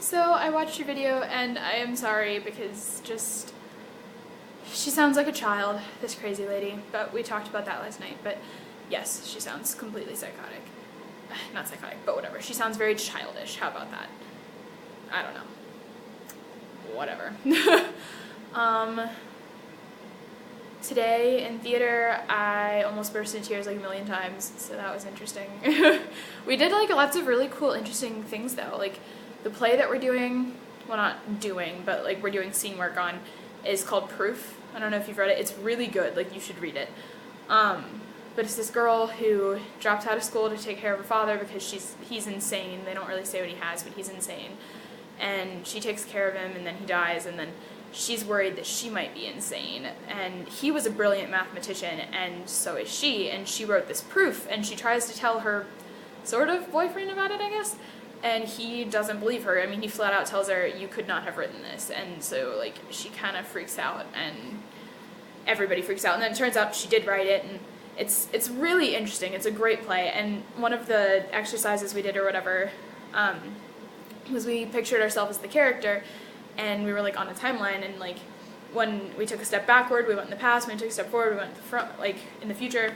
So I watched your video and I am sorry because she sounds like a child, this crazy lady, but we talked about that last night. But yes, she sounds completely psychotic. Not psychotic, but whatever. She sounds very childish. How about that? I don't know. Whatever. Today in theater, I almost burst into tears like a million times, so that was interesting. We did like lots of really cool, interesting things though. Like the play that we're doing, well not doing, but like we're doing scene work on, is called Proof. I don't know if you've read it. It's really good, like you should read it. But it's this girl who drops out of school to take care of her father because he's insane. They don't really say what he has, but he's insane. And she takes care of him and then he dies, and then she's worried that she might be insane. And he was a brilliant mathematician, and so is she, and she wrote this proof, and she tries to tell her sort of boyfriend about it, I guess, and he doesn't believe her. I mean, he flat out tells her, you could not have written this, and so, like, she kind of freaks out, and everybody freaks out, and then it turns out she did write it, and it's really interesting. It's a great play, and one of the exercises we did or whatever was we pictured ourselves as the character, and we were like on a timeline, and like when we took a step backward, we went in the past. When we took a step forward, we went in the front, like in the future.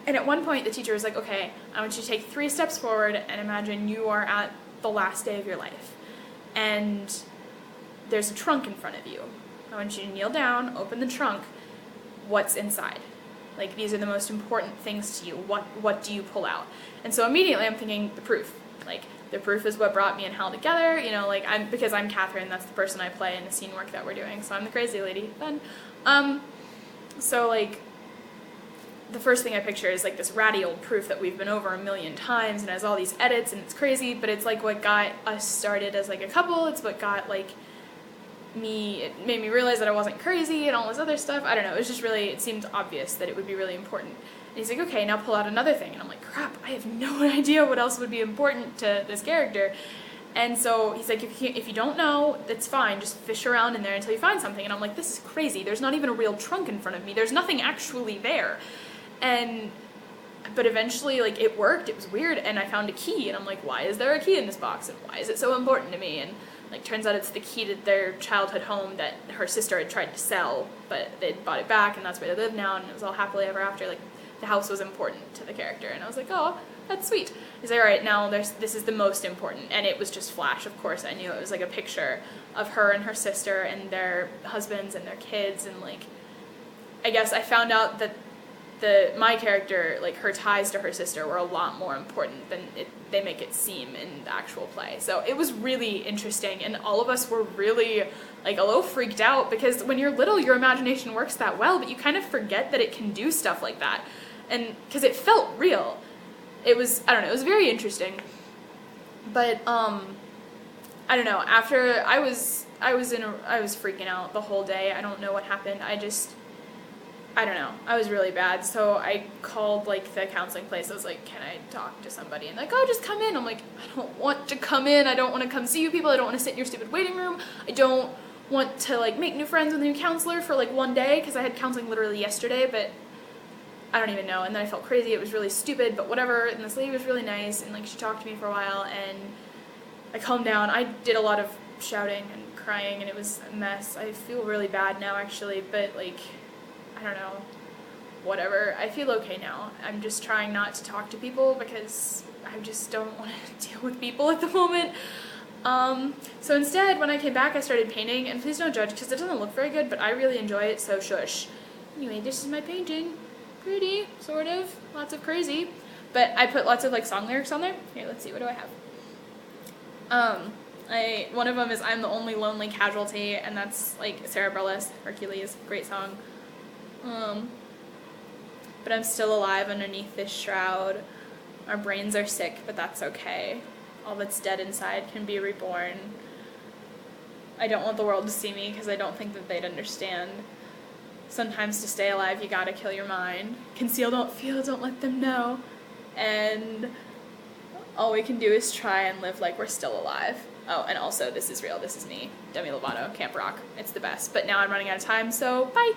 And at one point, the teacher was like, "Okay, I want you to take 3 steps forward and imagine you are at the last day of your life, and there's a trunk in front of you. I want you to kneel down, open the trunk. What's inside? Like these are the most important things to you. What do you pull out?" And so immediately, I'm thinking the proof, like. The proof is what brought me and Hal together, you know, like, because I'm Catherine, that's the person I play in the scene work that we're doing, so I'm the crazy lady, fun. So, like, the first thing I picture is, like, this ratty old proof that we've been over a million times, and has all these edits, and it's crazy, but it's, like, what got us started as, like, a couple. It's what got, like, it made me realize that I wasn't crazy, and all this other stuff. I don't know, it was just really, it seemed obvious that it would be really important. And he's like, okay, now pull out another thing. And I'm like, crap, I have no idea what else would be important to this character. And so he's like, if you don't know, that's fine. Just fish around in there until you find something. And I'm like, this is crazy. There's not even a real trunk in front of me. There's nothing actually there. But eventually, like, it worked. It was weird. And I found a key. And I'm like, why is there a key in this box? And why is it so important to me? And, like, turns out it's the key to their childhood home that her sister had tried to sell. But they'd bought it back, and that's where they live now. And it was all happily ever after. Like, the house was important to the character, and I was like, oh, that's sweet. He's like, all right, now this is the most important, and it was just flash, of course. I knew it was like a picture of her and her sister and their husbands and their kids, and like, I guess I found out that my character, like her ties to her sister were a lot more important than they make it seem in the actual play. So it was really interesting, and all of us were really like a little freaked out, because when you're little, your imagination works that well, but you kind of forget that it can do stuff like that. And because it felt real, it was, I don't know, it was very interesting. But I don't know, after I was freaking out the whole day. I don't know what happened. I don't know, I was really bad. So I called like the counseling place. I was like, can I talk to somebody? And like, oh, just come in. I'm like, I don't want to come in. I don't want to come see you people. I don't want to sit in your stupid waiting room. I don't want to like make new friends with a new counselor for like one day, because I had counseling literally yesterday, but I don't even know. And then I felt crazy. It was really stupid, but whatever. And this lady was really nice, and like she talked to me for a while, and I calmed down. I did a lot of shouting and crying, and it was a mess. I feel really bad now, actually, but like, I don't know, whatever. I feel okay now. I'm just trying not to talk to people because I just don't want to deal with people at the moment. So instead, when I came back, I started painting, and please don't judge because it doesn't look very good, but I really enjoy it, so shush. Anyway, this is my painting. Pretty, sort of, lots of crazy, but I put lots of like song lyrics on there. Here, let's see, what do I have? One of them is I'm the Only Lonely Casualty, and that's like Sarah Bareilles, Hercules, great song. But I'm still alive underneath this shroud. Our brains are sick, but that's okay. All that's dead inside can be reborn. I don't want the world to see me because I don't think that they'd understand. Sometimes to stay alive, you gotta kill your mind. Conceal, don't feel, don't let them know. And all we can do is try and live like we're still alive. Oh, and also, this is real, this is me, Demi Lovato, Camp Rock. It's the best. But now I'm running out of time, so bye!